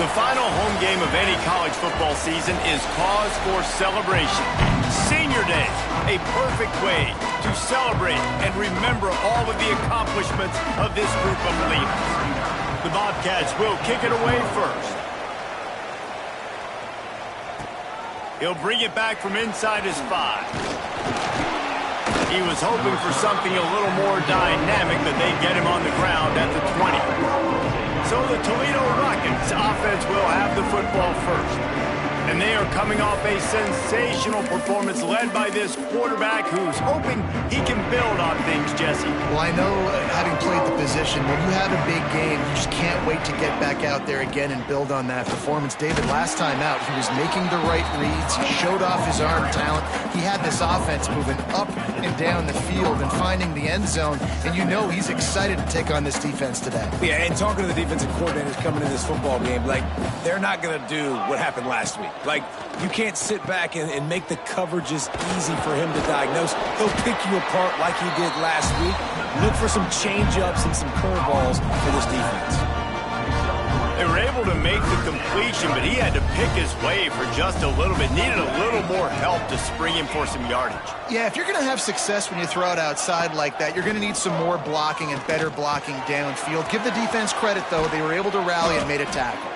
The final home game of any college football season is cause for celebration. Senior Day, a perfect way to celebrate and remember all of the accomplishments of this group of leaders. The Bobcats will kick it away first. He'll bring it back from inside his 5. He was hoping for something a little more dynamic, but they get him on the ground at the 20. So the Toledo Rockets offense will have the football first. And they are coming off a sensational performance led by this quarterback who's hoping he can build on things, Jesse. Well, I know, having played the position, when you have a big game, you just can't wait to get back out there again and build on that performance. David, last time out, he was making the right reads. He showed off his arm talent. He had this offense moving up and down the field and finding the end zone. And you know he's excited to take on this defense today. Yeah, and talking to the defensive coordinators coming in this football game, like, they're not going to do what happened last week. Like, you can't sit back and make the coverages easy for him to diagnose. He'll pick you apart like he did last week. Look for some change-ups and some curveballs for this defense. They were able to make the completion, but he had to pick his way for just a little bit. Needed a little more help to spring him for some yardage. Yeah, if you're going to have success when you throw it outside like that, you're going to need some more blocking and better blocking downfield. Give the defense credit, though. They were able to rally and made a tackle.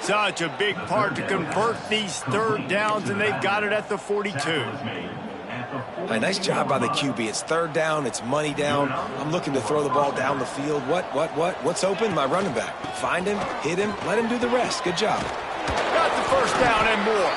Such a big part to convert these third downs, and they've got it at the 42. Hey, nice job by the QB. It's third down. It's money down. I'm looking to throw the ball down the field. What's open? My running back. Find him, hit him, let him do the rest. Good job. Got the first down and more.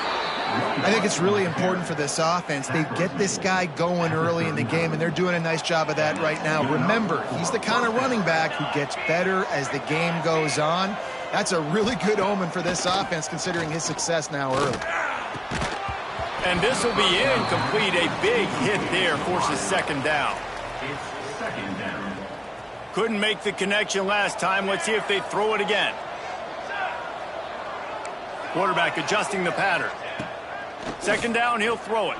I think it's really important for this offense. They get this guy going early in the game, and they're doing a nice job of that right now. Remember, he's the kind of running back who gets better as the game goes on. That's a really good omen for this offense, considering his success now early. And this will be incomplete. A big hit there forces second down. Couldn't make the connection last time. Let's see if they throw it again. Quarterback adjusting the pattern. Second down, he'll throw it.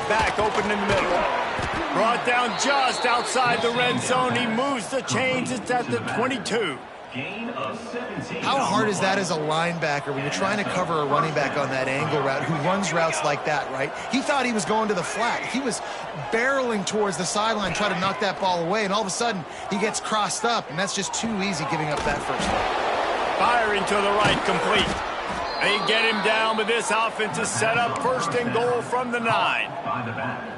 Back open in the middle. Brought down just outside the red zone. He moves the chains. It's at the 22. How hard is that as a linebacker when you're trying to cover a running back on that angle route who runs routes like that, right? He thought he was going to the flat. He was barreling towards the sideline trying to knock that ball away, and all of a sudden he gets crossed up, and that's just too easy giving up that first one. Firing to the right, complete. They get him down, but this offense is set up first and goal from the 9.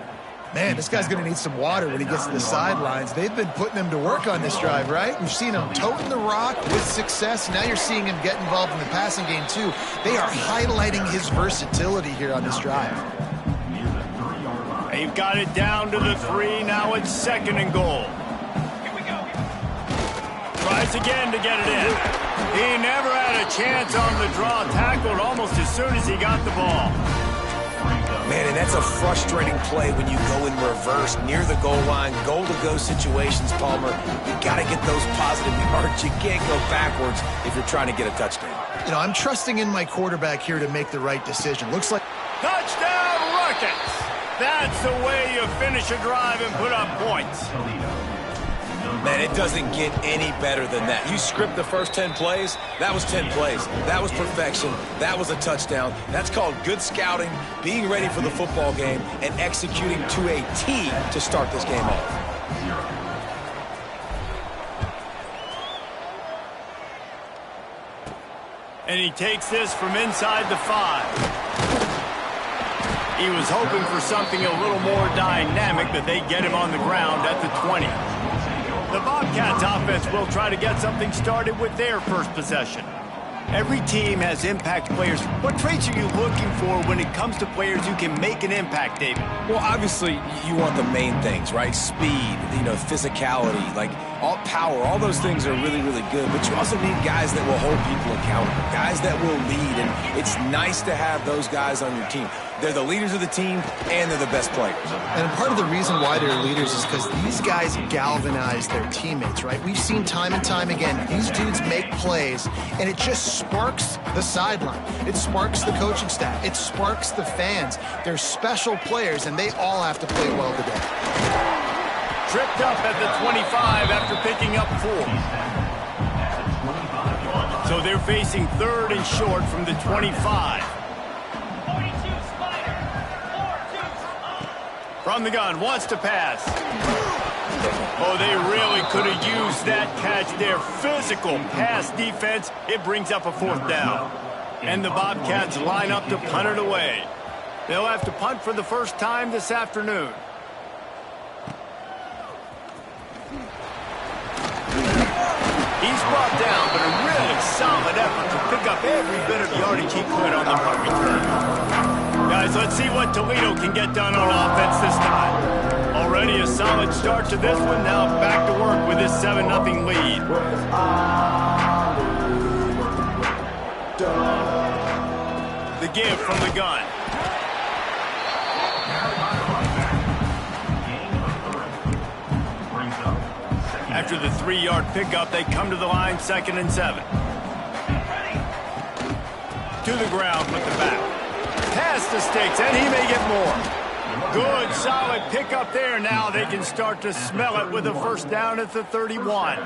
Man, this guy's going to need some water when he gets to the sidelines. They've been putting him to work on this drive, right? We've seen him toting the rock with success. Now you're seeing him get involved in the passing game, too. They are highlighting his versatility here on this drive. They've got it down to the 3. Now it's second and goal. Here we go. Tries again to get it in. He never had a chance on the draw. Tackled almost as soon as he got the ball. Man, and that's a frustrating play when you go in reverse near the goal line, goal-to-go situations, Palmer. You got to get those positive yards. You can't go backwards if you're trying to get a touchdown. You know, I'm trusting in my quarterback here to make the right decision. Looks like... Touchdown, Rockets! That's the way you finish a drive and put up points. Man, it doesn't get any better than that. You script the first 10 plays, that was 10 plays. That was perfection. That was a touchdown. That's called good scouting, being ready for the football game, and executing to a T to start this game off. And he takes this from inside the 5. He was hoping for something a little more dynamic, but they get him on the ground at the 20. The Bobcats offense will try to get something started with their first possession. Every team has impact players. What traits are you looking for when it comes to players who can make an impact, David? Well, obviously, you want the main things, right? Speed, physicality, like all power. All those things are really, really good. But you also need guys that will hold people accountable, guys that will lead. And it's nice to have those guys on your team. They're the leaders of the team, and they're the best players. And part of the reason why they're leaders is because these guys galvanize their teammates, right? We've seen time and time again, these dudes make plays, and it just sparks the sideline. It sparks the coaching staff. It sparks the fans. They're special players, and they all have to play well today. Tripped up at the 25 after picking up 4. So they're facing 3rd and short from the 25. From the gun, wants to pass. Oh, they really could have used that catch there. Physical pass defense. It brings up a 4th down. And the Bobcats line up to punt it away. They'll have to punt for the first time this afternoon. He's brought down, but a really solid effort to pick up every bit of yardage he could on the punt return. Guys, let's see what Toledo can get done on offense this time. Already a solid start to this one. Now back to work with this 7-0 lead. The give from the gun. After the 3-yard pickup, they come to the line, 2nd and 7. To the ground with the back. Past the sticks, and he may get more. Good, solid pickup there. Now they can start to smell it with a 1st down at the 31.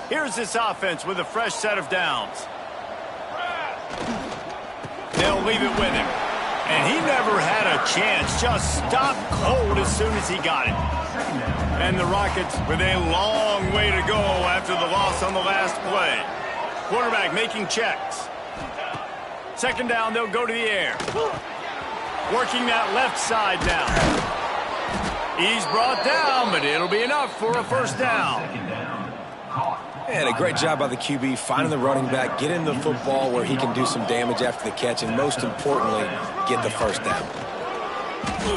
Here's this offense with a fresh set of downs. They'll leave it with him. And he never had a chance. Just stopped cold as soon as he got it. And the Rockets with a long way to go after the loss on the last play. Quarterback making checks. 2nd down, they'll go to the air. Working that left side down. He's brought down, but it'll be enough for a 1st down. And a great job by the QB finding the running back, getting the football where he can do some damage after the catch, and most importantly, get the 1st down.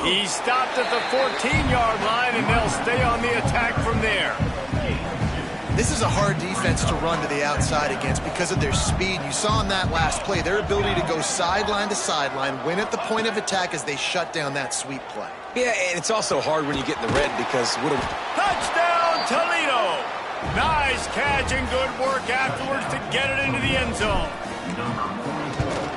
He stopped at the 14-yard line, and they'll stay on the attack from there. This is a hard defense to run to the outside against because of their speed. You saw in that last play their ability to go sideline to sideline, win at the point of attack as they shut down that sweep play. Yeah, and it's also hard when you get in the red because touchdown, Toledo! Nice catch and good work afterwards to get it into the end zone.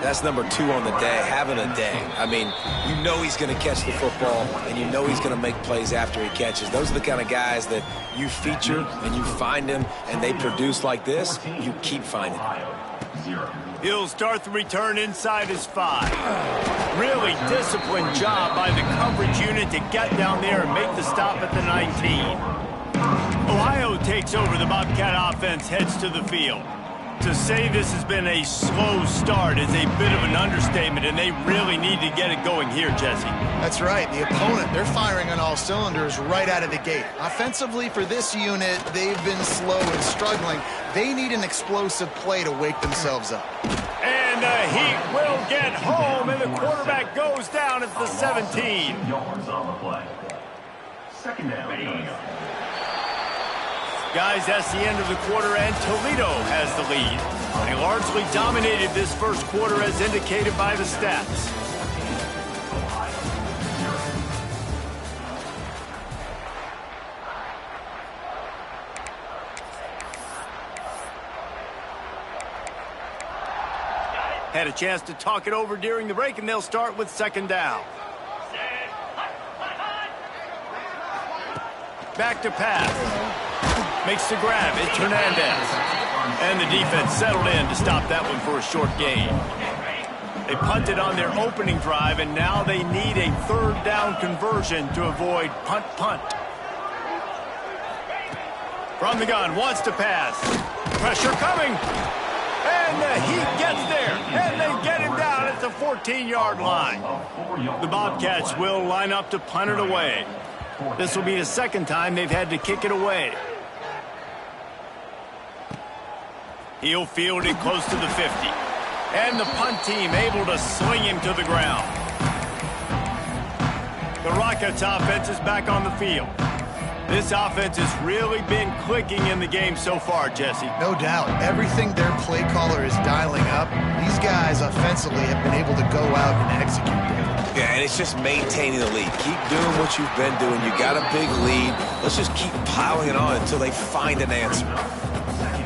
That's number 2 on the day, having a day. I mean, you know he's going to catch the football, and you know he's going to make plays after he catches. Those are the kind of guys that you feature and you find them, and they produce like this, you keep finding them. He'll start the return inside his 5. Really disciplined job by the coverage unit to get down there and make the stop at the 19. Ohio takes over. The Bobcat offense heads to the field. To say this has been a slow start is a bit of an understatement, and they really need to get it going here, Jesse. That's right. The opponent, they're firing on all cylinders right out of the gate. Offensively, for this unit, they've been slow and struggling. They need an explosive play to wake themselves up. And the Heat will get home, and the quarterback goes down at the 17. Yards on the play. 2nd down. Guys, that's the end of the quarter, and Toledo has the lead. They largely dominated this 1st quarter as indicated by the stats. Had a chance to talk it over during the break, and they'll start with 2nd down. Back to pass. Makes the grab. It's Hernandez. And the defense settled in to stop that one for a short gain. They punted on their opening drive, and now they need a 3rd down conversion to avoid punt. From the gun, wants to pass. Pressure coming. And the Heat gets there. And they get him down at the 14-yard line. The Bobcats will line up to punt it away. This will be the 2nd time they've had to kick it away. He'll field it close to the 50. And the punt team able to sling him to the ground. The Rockets offense is back on the field. This offense has really been clicking in the game so far, Jesse. No doubt. Everything their play caller is dialing up, these guys offensively have been able to go out and execute there. Yeah, and it's just maintaining the lead. Keep doing what you've been doing. You got a big lead. Let's just keep piling it on until they find an answer.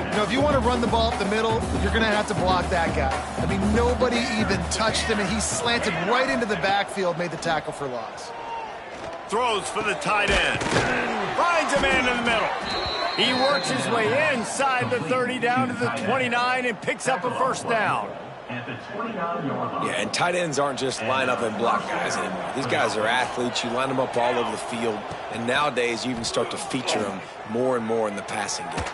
You know, if you want to run the ball up the middle, you're going to have to block that guy. I mean, nobody even touched him, and he slanted right into the backfield, made the tackle for loss. Throws for the tight end. Finds a man in the middle. He works his way inside the 30 down to the 29 and picks up a first down. Yeah, and tight ends aren't just line up and block guys anymore. These guys are athletes. You line them up all over the field, and nowadays you even start to feature them more and more in the passing game.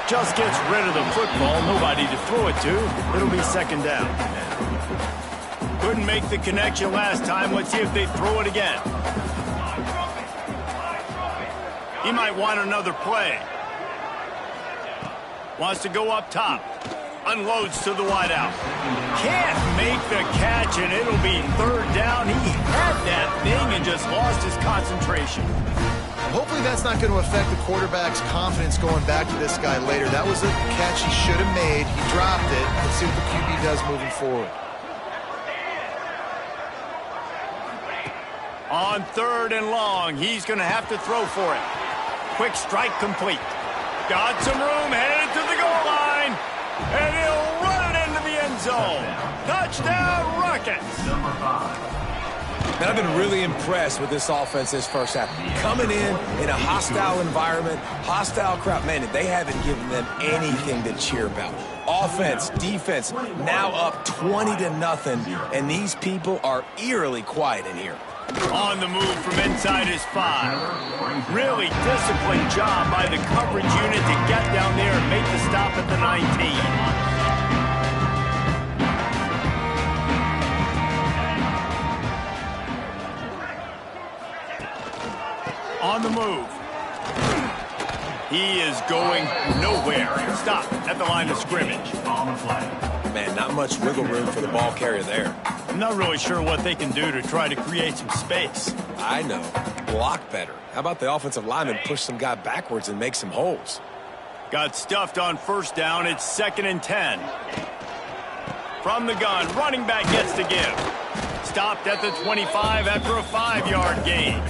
Just gets rid of the football, nobody to throw it to. It'll be second down. Couldn't make the connection last time. Let's see if they throw it again. He might want another play. Wants to go up top. Unloads to the wideout. Can't make the catch, and it'll be third down. He had that thing and just lost his concentration. Hopefully that's not going to affect the quarterback's confidence going back to this guy later. That was a catch he should have made. He dropped it. Let's see what the QB does moving forward. On third and long, he's going to have to throw for it. Quick strike complete. Got some room, headed to the goal line. And he'll run it into the end zone. Touchdown, Rockets. And I've been really impressed with this offense this first half. Coming in a hostile environment, hostile crowd. Man, they haven't given them anything to cheer about. Offense, defense, now up 20-0, and these people are eerily quiet in here. On the move from inside his 5. Really disciplined job by the coverage unit to get down there and make the stop at the 19. On the move. He is going nowhere. Stop at the line of scrimmage. Man, not much wiggle room for the ball carrier there. I'm not really sure what they can do to try to create some space. I know. Block better. How about the offensive lineman push some guy backwards and make some holes? Got stuffed on first down. It's 2nd and 10. From the gun, running back gets to give. Stopped at the 25 after a 5-yard gain.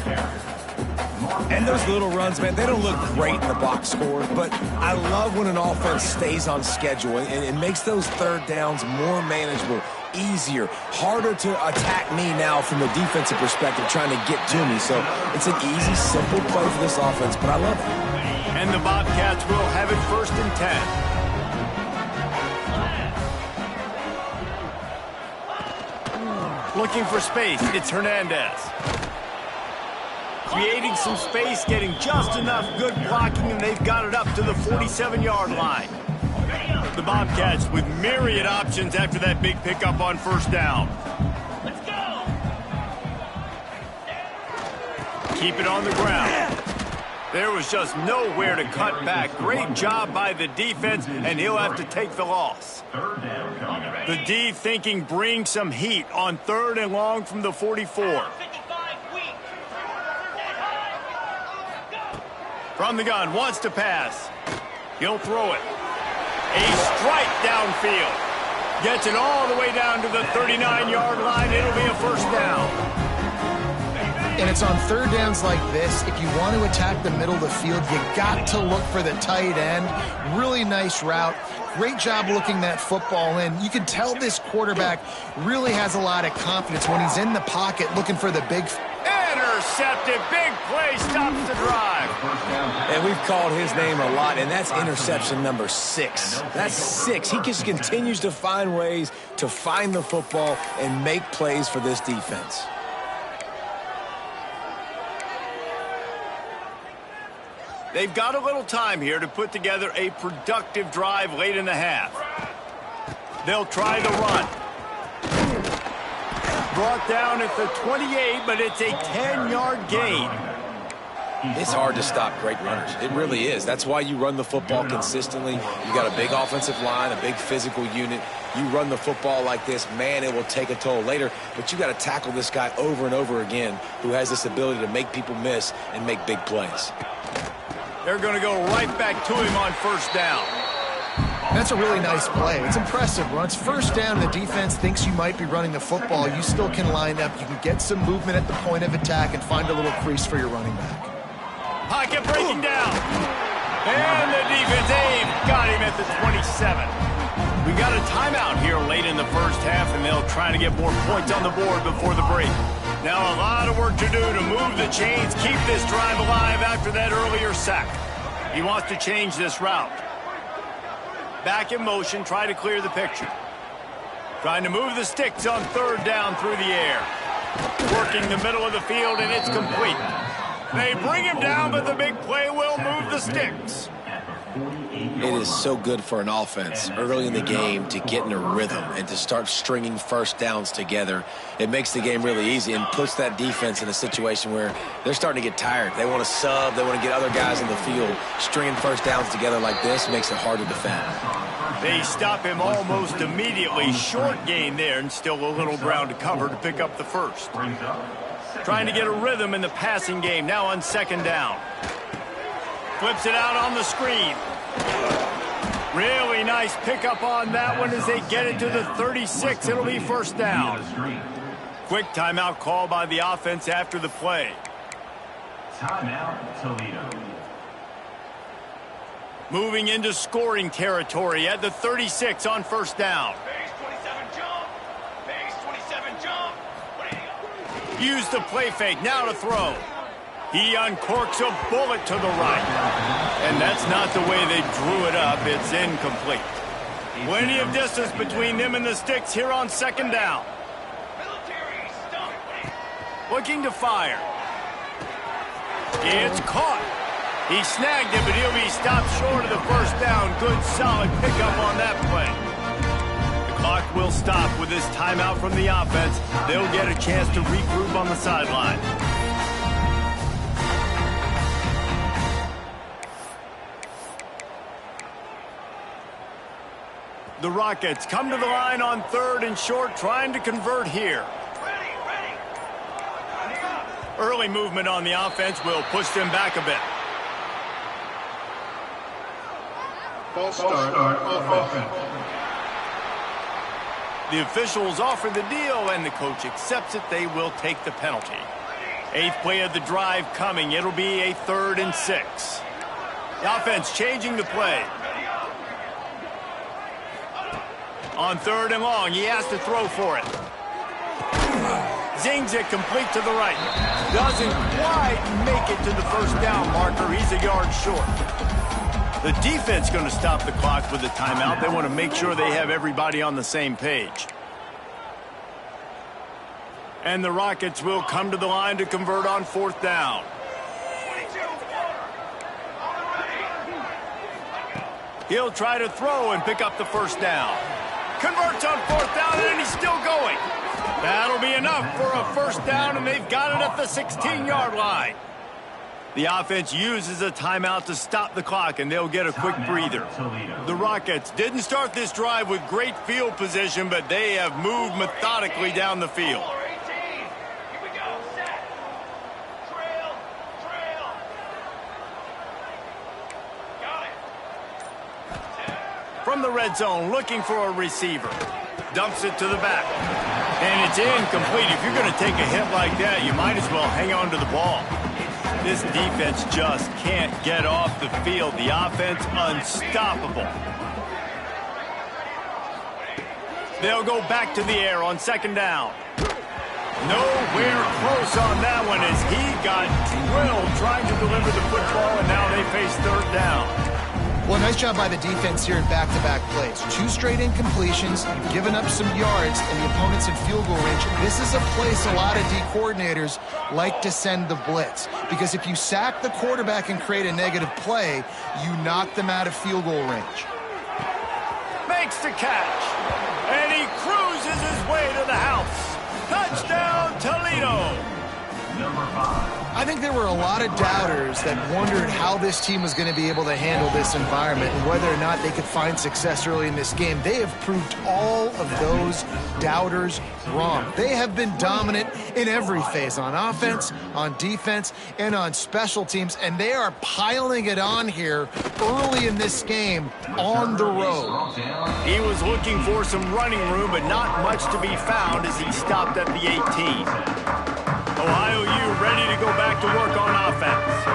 And those little runs, man, they don't look great in the box score, but I love when an offense stays on schedule and it makes those third downs more manageable, easier, harder to attack me now from the defensive perspective trying to get to me. So it's an easy, simple play for this offense, but I love it. And the Bobcats will have it 1st and 10. Looking for space, it's Hernandez. Creating some space, getting just enough good blocking, and they've got it up to the 47-yard line. The Bobcats with myriad options after that big pickup on first down. Let's go! Keep it on the ground. There was just nowhere to cut back. Great job by the defense, and he'll have to take the loss. The D thinking bring some heat on 3rd and long from the 44. From the gun, wants to pass. He'll throw it. A strike downfield. Gets it all the way down to the 39-yard line. It'll be a first down. And it's on third downs like this. If you want to attack the middle of the field, you got to look for the tight end. Really nice route. Great job looking that football in. You can tell this quarterback really has a lot of confidence when he's in the pocket looking for the big... Intercepted. Big play. Stops the drive. And we've called his name a lot, and that's interception number 6. That's 6. He just continues to find ways to find the football and make plays for this defense. They've got a little time here to put together a productive drive late in the half. They'll try the run. Brought down at the 28, but it's a 10-yard gain. It's hard to stop great runners. It really is. That's why you run the football consistently. You got a big offensive line, a big physical unit. You run the football like this, man, it will take a toll later. But you got to tackle this guy over and over again who has this ability to make people miss and make big plays. They're going to go right back to him on first down. That's a really nice play. It's impressive. When it's first down, the defense thinks you might be running the football. You still can line up. You can get some movement at the point of attack and find a little crease for your running back. Pocket breaking down. And the defense got him at the 27. We got a timeout here late in the first half, and they'll try to get more points on the board before the break. Now a lot of work to do to move the chains, keep this drive alive after that earlier sack. He wants to change this route. Back in motion, try to clear the picture. Trying to move the sticks on third down through the air. Working the middle of the field, and it's complete. They bring him down, but the big play will move the sticks. It is so good for an offense early in the game to get in a rhythm and to start stringing first downs together. It makes the game really easy and puts that defense in a situation where they're starting to get tired. They want to sub. They want to get other guys in the field. Stringing first downs together like this makes it hard to defend. They stop him almost immediately. Short gain there, and still a little ground to cover to pick up the first. Trying to get a rhythm in the passing game, now on second down. Flips it out on the screen. Really nice pickup on that one as they get it to the 36. It'll be first down. Quick timeout call by the offense after the play. Timeout, Toledo. Moving into scoring territory at the 36 on first down. Base 27 jump. Base 27 jump. Use the play fake now to throw. He uncorks a bullet to the right. And that's not the way they drew it up. It's incomplete. Plenty of distance between them and the sticks here on second down. Military stop. Looking to fire. It's caught. He snagged it, but he'll be stopped short of the first down. Good, solid pickup on that play. The clock will stop with this timeout from the offense. They'll get a chance to regroup on the sideline. The Rockets come to the line on third and short, trying to convert here. Ready. Early movement on the offense will push them back a bit. False start on offense. The officials offer the deal, and the coach accepts it. They will take the penalty. Eighth play of the drive coming. It'll be a 3rd and 6. The offense changing the play. On 3rd and long, he has to throw for it. Zings it complete to the right. Doesn't quite make it to the first down marker. He's a yard short. The defense going to stop the clock with a timeout. They want to make sure they have everybody on the same page. And the Rockets will come to the line to convert on 4th down. He'll try to throw and pick up the first down. Converts on 4th down, and he's still going. That'll be enough for a first down, and they've got it at the 16-yard line. The offense uses a timeout to stop the clock, and they'll get a quick breather. The Rockets didn't start this drive with great field position, but they have moved methodically down the field. From the red zone, looking for a receiver. Dumps it to the back. And it's incomplete. If you're going to take a hit like that, you might as well hang on to the ball. This defense just can't get off the field. The offense unstoppable. They'll go back to the air on second down. Nowhere close on that one as he got drilled trying to deliver the football, and now they face 3rd down. Well, nice job by the defense here in back-to-back plays. 2 straight incompletions, you've given up some yards, and the opponent's in field goal range. This is a place a lot of D coordinators like to send the blitz, because if you sack the quarterback and create a negative play, you knock them out of field goal range. Makes the catch, and he cruises his way to the house. Touchdown, Toledo! Number 5. I think there were a lot of doubters that wondered how this team was going to be able to handle this environment and whether or not they could find success early in this game. They have proved all of those doubters wrong. They have been dominant in every phase, on offense, on defense, and on special teams, and they are piling it on here early in this game on the road. He was looking for some running room, but not much to be found as he stopped at the 18. Ohio U ready to go back to work on offense.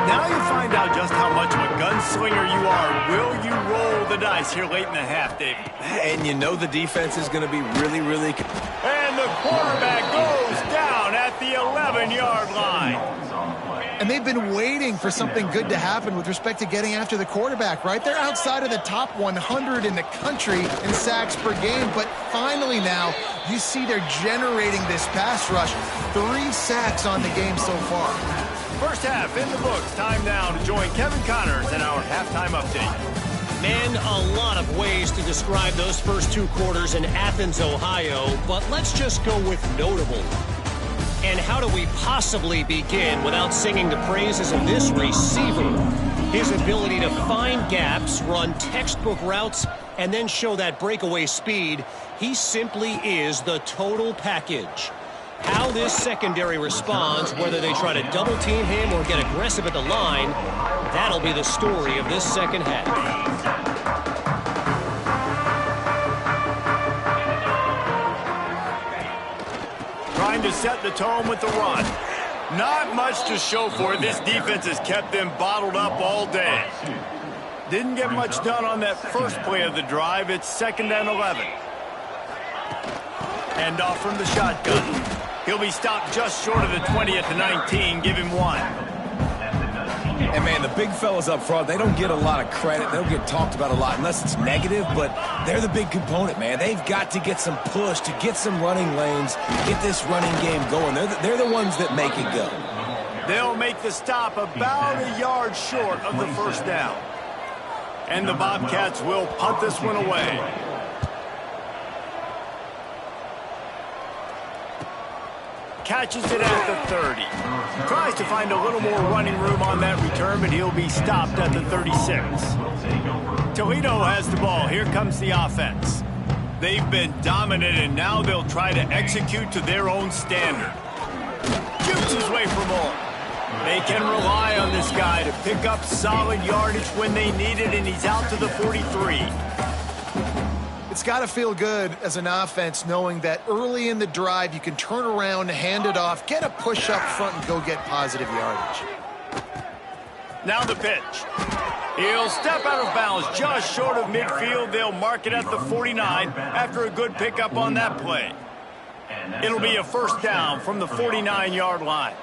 Now you find out just how much of a gunslinger you are. Will you roll the dice here late in the half, David? And you know the defense is going to be really, really... And the quarterback goes down at the 11-yard line. And they've been waiting for something good to happen with respect to getting after the quarterback, right? They're outside of the top 100 in the country in sacks per game, but finally now you see they're generating this pass rush. 3 sacks on the game so far. First half in the books. Time now to join Kevin Connors in our halftime update. Man, a lot of ways to describe those first 2 quarters in Athens, Ohio, but let's just go with notable. And how do we possibly begin without singing the praises of this receiver? His ability to find gaps, run textbook routes, and then show that breakaway speed. He simply is the total package. How this secondary responds, whether they try to double team him or get aggressive at the line, that'll be the story of this second half. Trying to set the tone with the run. Not much to show for it. This defense has kept them bottled up all day. Didn't get much done on that first play of the drive. It's 2nd and 11. Hand off from the shotgun. He'll be stopped just short of the 20 at the 19. Give him 1. And, man, the big fellas up front, they don't get a lot of credit. They don't get talked about a lot unless it's negative, but they're the big component, man. They've got to get some push, to get some running lanes, get this running game going. They're the ones that make it go. They'll make the stop about a yard short of the first down. And the Bobcats will punt this one away. Catches it at the 30. Tries to find a little more running room on that return, but he'll be stopped at the 36. Toledo has the ball. Here comes the offense. They've been dominant, and now they'll try to execute to their own standard. Shoots his way for more. They can rely on this guy to pick up solid yardage when they need it, and he's out to the 43. It's got to feel good as an offense knowing that early in the drive you can turn around, hand it off, get a push up front, and go get positive yardage. Now the pitch. He'll step out of bounds just short of midfield. They'll mark it at the 49 after a good pickup on that play. It'll be a first down from the 49-yard line.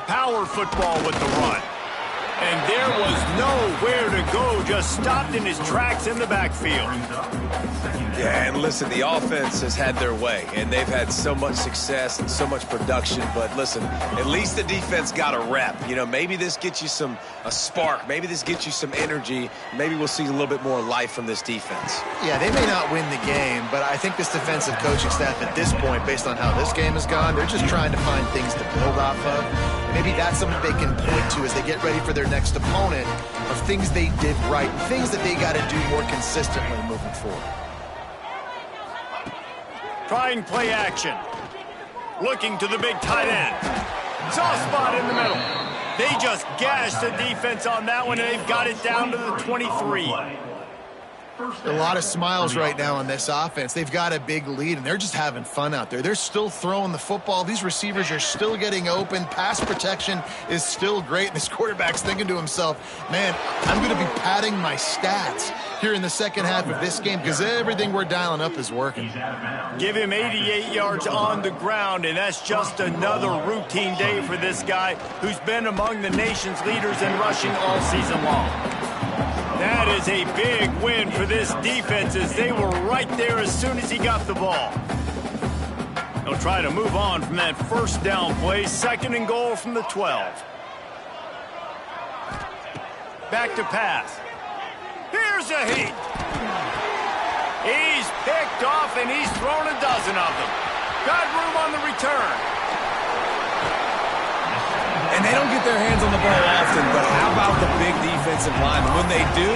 Power football with the run. And there was nowhere to go, just stopped in his tracks in the backfield. Yeah, and listen, the offense has had their way, and they've had so much success and so much production. But listen, at least the defense got a rep. You know, maybe this gets you a spark. Maybe this gets you some energy. Maybe we'll see a little bit more life from this defense. Yeah, they may not win the game, but I think this defensive coaching staff at this point, based on how this game has gone, they're just trying to find things to build off of. Maybe that's something they can point to as they get ready for their next opponent, of things they did right and things that they got to do more consistently moving forward. Trying play action. Looking to the big tight end. Soft spot in the middle. They just gashed the defense on that one, and they've got it down to the 23. A lot of smiles right now on this offense. They've got a big lead, and they're just having fun out there. They're still throwing the football. These receivers are still getting open. Pass protection is still great. And this quarterback's thinking to himself, man, I'm going to be padding my stats here in the second half of this game because everything we're dialing up is working. Give him 88 yards on the ground, and that's just another routine day for this guy who's been among the nation's leaders in rushing all season long. That is a big win for this defense as they were right there as soon as he got the ball. They'll try to move on from that first down play. 2nd and goal from the 12. Back to pass. Here's a heat. He's picked off and he's thrown a dozen of them. Got room on the return. And they don't get their hands on the ball often, but how about the big defensive line? When they do,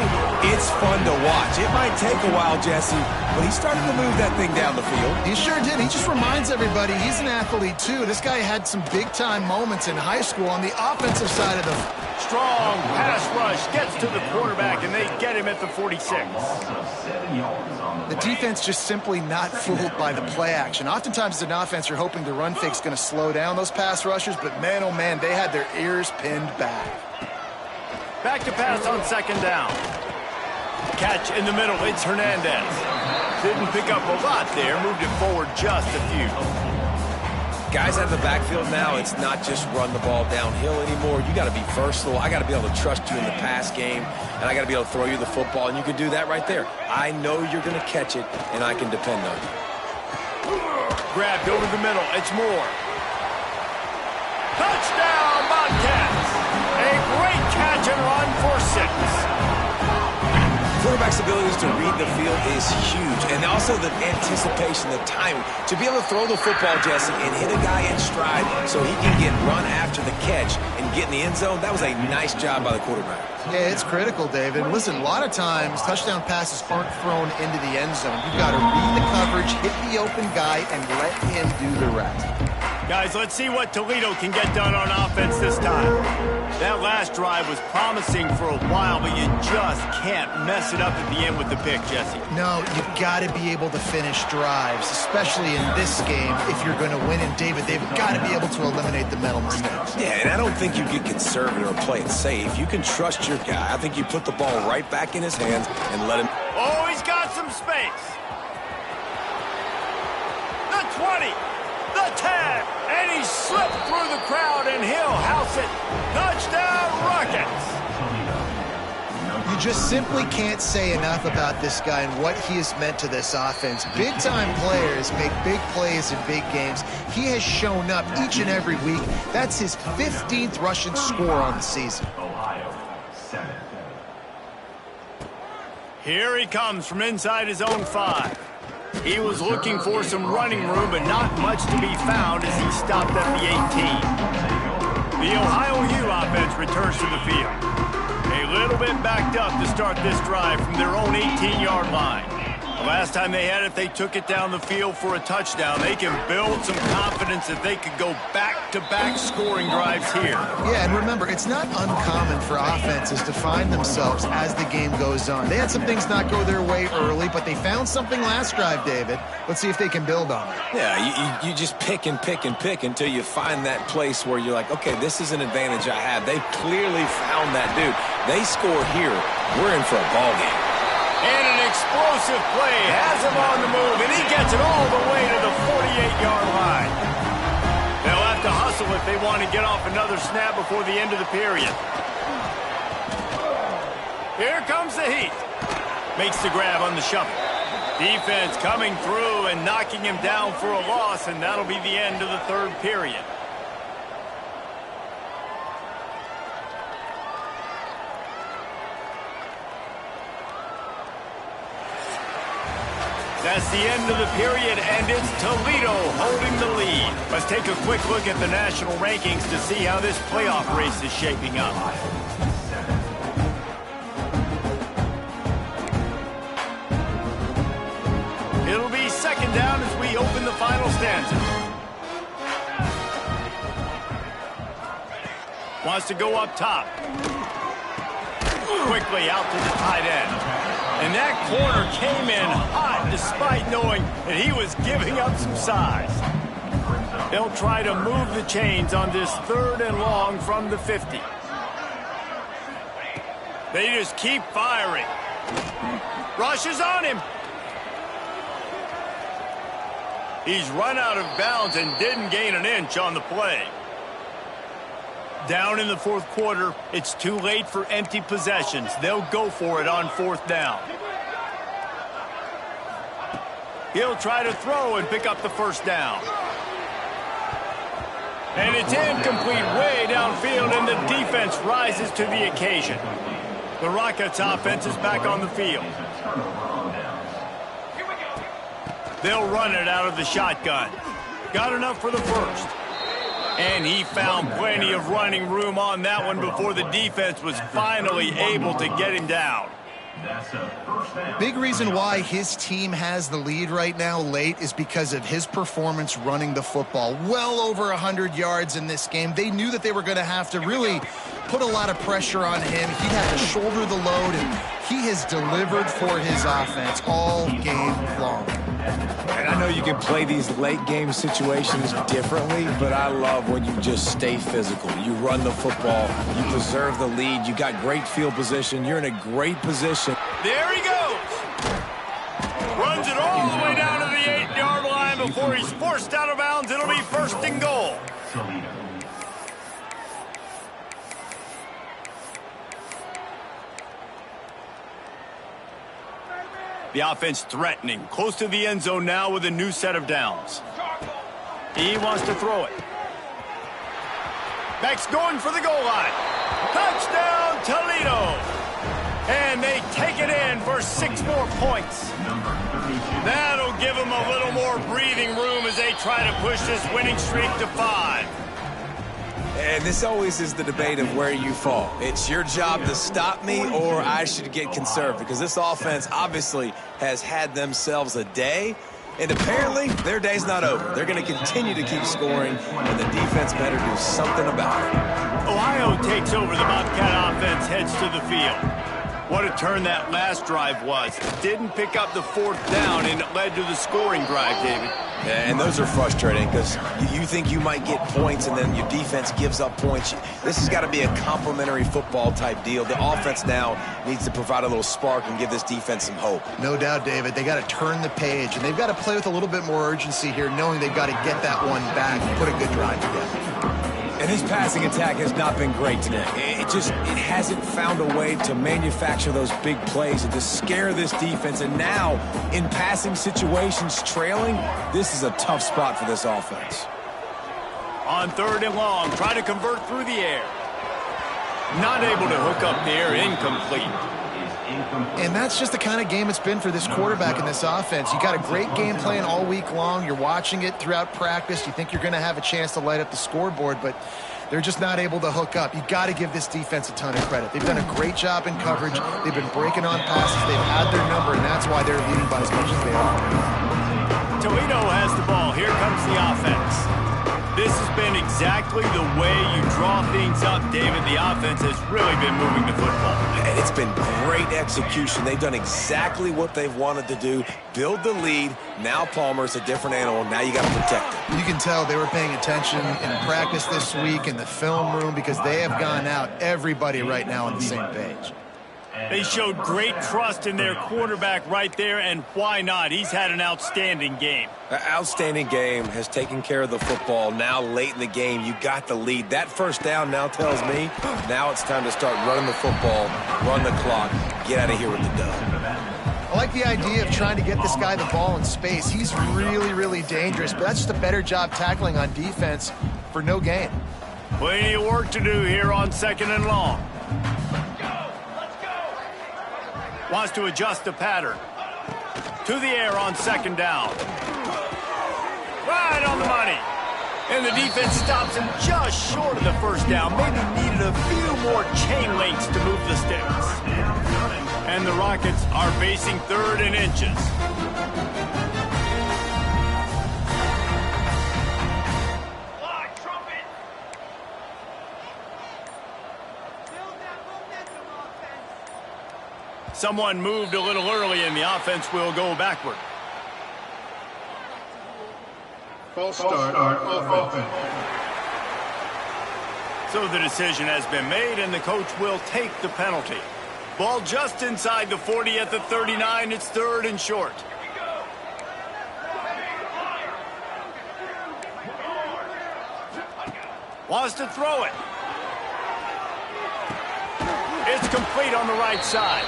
it's fun to watch. It might take a while, Jesse, but he started to move that thing down the field. He sure did. He just reminds everybody he's an athlete, too. This guy had some big-time moments in high school on the offensive side of the... Strong pass rush gets to the quarterback, and they get him at the 46. The defense just simply not fooled by the play action. Oftentimes as an offense, you're hoping the run fake's going to slow down those pass rushers, but man, oh man, they had their ears pinned back. Back to pass on 2nd down. Catch in the middle, it's Hernandez. Didn't pick up a lot there, moved it forward just a few. Guys out of the backfield now, it's not just run the ball downhill anymore. You got to be versatile. I got to be able to trust you in the pass game, and I got to be able to throw you the football, and you can do that right there. I know you're going to catch it, and I can depend on you. Grabbed over the middle. It's Moore. Touchdown, Bobcats! A great catch and run for 6. Quarterback's abilities to read the field is huge, and also the anticipation, the timing. To be able to throw the football, Jesse, and hit a guy in stride so he can get run after the catch and get in the end zone, that was a nice job by the quarterback. Yeah, it's critical, David. Listen, a lot of times touchdown passes aren't thrown into the end zone. You've got to read the coverage, hit the open guy, and let him do the rest. Guys, let's see what Toledo can get done on offense this time. That last drive was promising for a while, but you just can't mess it up at the end with the pick, Jesse. No, you've got to be able to finish drives, especially in this game if you're going to win. And David, they've got to be able to eliminate the mental mistakes. Yeah, and I don't think you get conservative or play it safe. You can trust your guy. I think you put the ball right back in his hands and let him... Oh, he's got some space. The 20, the 10, and he slipped through the crowd, and he'll house it. Touchdown, Rockets. You just simply can't say enough about this guy and what he has meant to this offense. Big-time players make big plays in big games. He has shown up each and every week. That's his 15th rushing score on the season. Ohio, 7. Here he comes from inside his own 5. He was looking for some running room, but not much to be found as he stopped at the 18. The Ohio U offense returns to the field. A little bit backed up to start this drive from their own 18-yard line. The last time they had it, they took it down the field for a touchdown. They can build some confidence that they could go back-to-back scoring drives here. Yeah, and remember, it's not uncommon for offenses to find themselves as the game goes on. They had some things not go their way early, but they found something last drive, David. Let's see if they can build on it. Yeah, you just pick and pick and pick until you find that place where you're like, okay, this is an advantage I have. They clearly found that dude. They score here. We're in for a ball game. And an explosive play has him on the move, and he gets it all the way to the 48-yard line. They'll have to hustle if they want to get off another snap before the end of the period. Here comes the heat. Makes the grab on the shovel. Defense coming through and knocking him down for a loss, and that'll be the end of the third period. That's the end of the period, and it's Toledo holding the lead. Let's take a quick look at the national rankings to see how this playoff race is shaping up. It'll be second down as we open the final stanza. Wants to go up top. Quickly out to the tight end. And that corner came in hot despite knowing that he was giving up some size. They'll try to move the chains on this 3rd and long from the 50. They just keep firing. Rushes on him. He's run out of bounds and didn't gain an inch on the play. Down in the 4th quarter, it's too late for empty possessions. They'll go for it on 4th down. He'll try to throw and pick up the 1st down. And it's incomplete way downfield, and the defense rises to the occasion. The Rockets offense is back on the field. They'll run it out of the shotgun. Got enough for the 1st. And he found plenty of running room on that one before the defense was finally able to get him down. Big reason why his team has the lead right now late is because of his performance running the football. Well over 100 yards in this game. They knew that they were going to have to really put a lot of pressure on him. He had to shoulder the load, and he has delivered for his offense all game long. And I know you can play these late game situations differently, but I love when you just stay physical. You run the football, you preserve the lead, you got great field position, you're in a great position. There he goes. Runs it all the way down to the 8-yard line before before he's forced out of bounds. It'll be first and goal. Toledo. The offense threatening, close to the end zone now with a new set of downs. He wants to throw it. Back's going for the goal line. Touchdown, Toledo! And they take it in for 6 more points. That'll give them a little more breathing room as they try to push this winning streak to 5. And this always is the debate of where you fall. It's your job to stop me, or I should get conserved, because this offense obviously has had themselves a day, and apparently their day's not over. They're going to continue to keep scoring, and the defense better do something about it. Ohio takes over. The Bobcat offense heads to the field. What a turn that last drive was. Didn't pick up the 4th down, and it led to the scoring drive, David. Yeah, and those are frustrating because you think you might get points and then your defense gives up points. This has got to be a complementary football type deal. The offense now needs to provide a little spark and give this defense some hope. No doubt, David. They got to turn the page, and they've got to play with a little bit more urgency here, knowing they've got to get that one back and put a good drive together. And his passing attack has not been great today. It hasn't found a way to manufacture those big plays and to scare this defense. And now, in passing situations, trailing, this is a tough spot for this offense. On 3rd and long, trying to convert through the air. Not able to hook up there, incomplete. And that's just the kind of game it's been for this quarterback in this offense. You got a great game plan all week long. You're watching it throughout practice. You think you're going to have a chance to light up the scoreboard, but they're just not able to hook up. You got to give this defense a ton of credit. They've done a great job in coverage. They've been breaking on passes. They've had their number, and that's why they're leading by as much as they are. Toledo has the ball. Here comes the offense. This has been exactly the way you draw things up, David. The offense has really been moving the football. And it's been great execution. They've done exactly what they've wanted to do. Build the lead. Now Palmer's a different animal. Now you got to protect him. You can tell they were paying attention in practice this week in the film room because they have gone out, everybody right now on the same page. They showed great trust in their quarterback right there, and why not? He's had an outstanding game. An outstanding game, has taken care of the football. Now late in the game, you got the lead. That first down now tells me now it's time to start running the football, run the clock, get out of here with the dub. I like the idea of trying to get this guy the ball in space. He's really, really dangerous, but that's just a better job tackling on defense for no gain. Plenty of work to do here on 2nd and long. Wants to adjust the pattern. To the air on 2nd down. Right on the money. And the defense stops him just short of the 1st down. Maybe needed a few more chain links to move the sticks. And the Rockets are facing 3rd and inches. Someone moved a little early, and the offense will go backward. False start offense. So the decision has been made, and the coach will take the penalty. Ball just inside the 40 at the 39. It's 3rd and short. Wants to throw it. It's complete on the right side.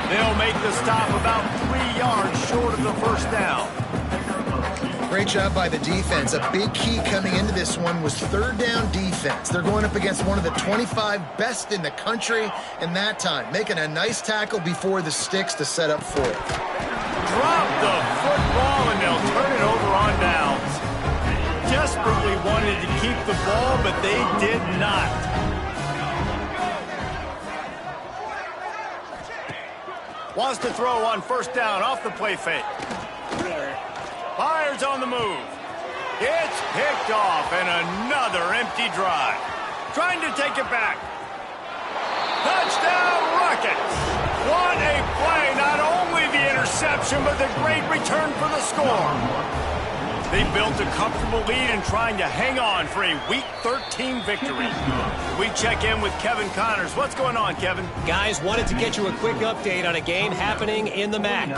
They'll make the stop about 3 yards short of the 1st down. Great job by the defense. A big key coming into this one was 3rd down defense. They're going up against one of the 25 best in the country in that time, making a nice tackle before the sticks to set up 4th. Drop the football, and they'll turn it over on downs. Desperately wanted to keep the ball, but they did not. Wants to throw on 1st down off the play fake. Fires on the move. It's picked off, and another empty drive. Trying to take it back. Touchdown, Rockets! What a play. Not only the interception, but the great return for the score. They built a comfortable lead and trying to hang on for a Week 13 victory. We check in with Kevin Connors. What's going on, Kevin? Guys, wanted to get you a quick update on a game happening in the MAC.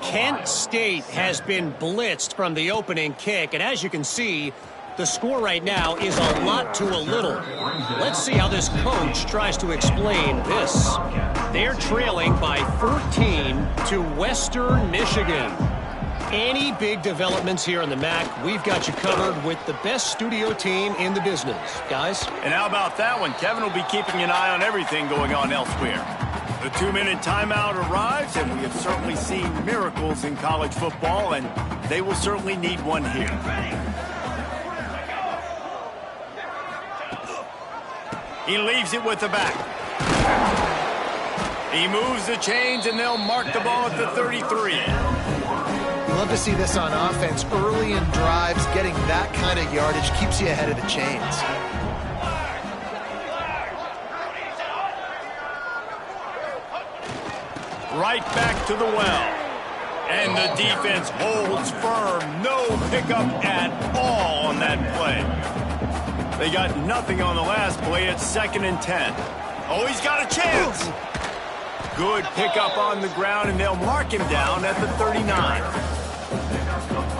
Kent State has been blitzed from the opening kick, and as you can see, the score right now is a lot to a little. Let's see how this coach tries to explain this. They're trailing by 14 to Western Michigan. Any big developments here in the MAC, we've got you covered with the best studio team in the business. Guys? And how about that one? Kevin will be keeping an eye on everything going on elsewhere. The 2-minute timeout arrives, and we have certainly seen miracles in college football, and they will certainly need one here. He leaves it with the back. He moves the chains, and they'll mark the ball at the 33. Love to see this on offense. Early in drives, getting that kind of yardage keeps you ahead of the chains. Right back to the well. And the defense holds firm. No pickup at all on that play. They got nothing on the last play. It's 2nd and 10. Oh, he's got a chance. Good pickup on the ground, and they'll mark him down at the 39.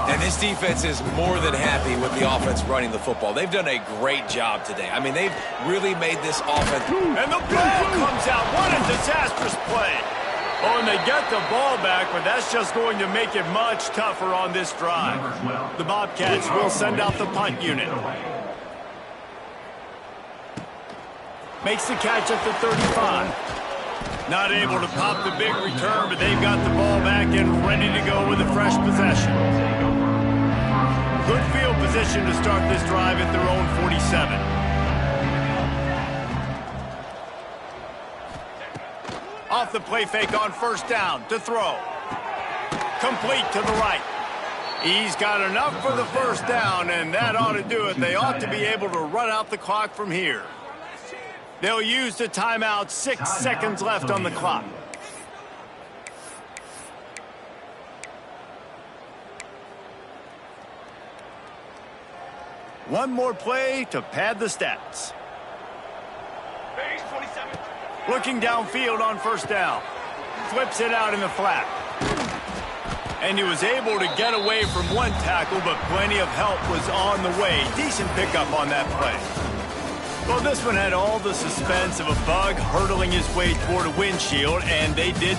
And this defense is more than happy with the offense running the football. They've done a great job today. I mean, they've really made this offense. And the ball comes out. What a disastrous play. Oh, and they get the ball back, but that's just going to make it much tougher on this drive. The Bobcats will send out the punt unit. Makes the catch at the 35. Not able to pop the big return, but they've got the ball back and ready to go with a fresh possession. Good field position to start this drive at their own 47. Off the play fake on 1st down to throw. Complete to the right. He's got enough for the 1st down, and that ought to do it. They ought to be able to run out the clock from here. They'll use the timeout. 6 seconds left on the clock. One more play to pad the stats. Base 27. Looking downfield on 1st down. Flips it out in the flat. And he was able to get away from one tackle, but plenty of help was on the way. Decent pickup on that play. Well, this one had all the suspense of a bug hurtling his way toward a windshield, and they did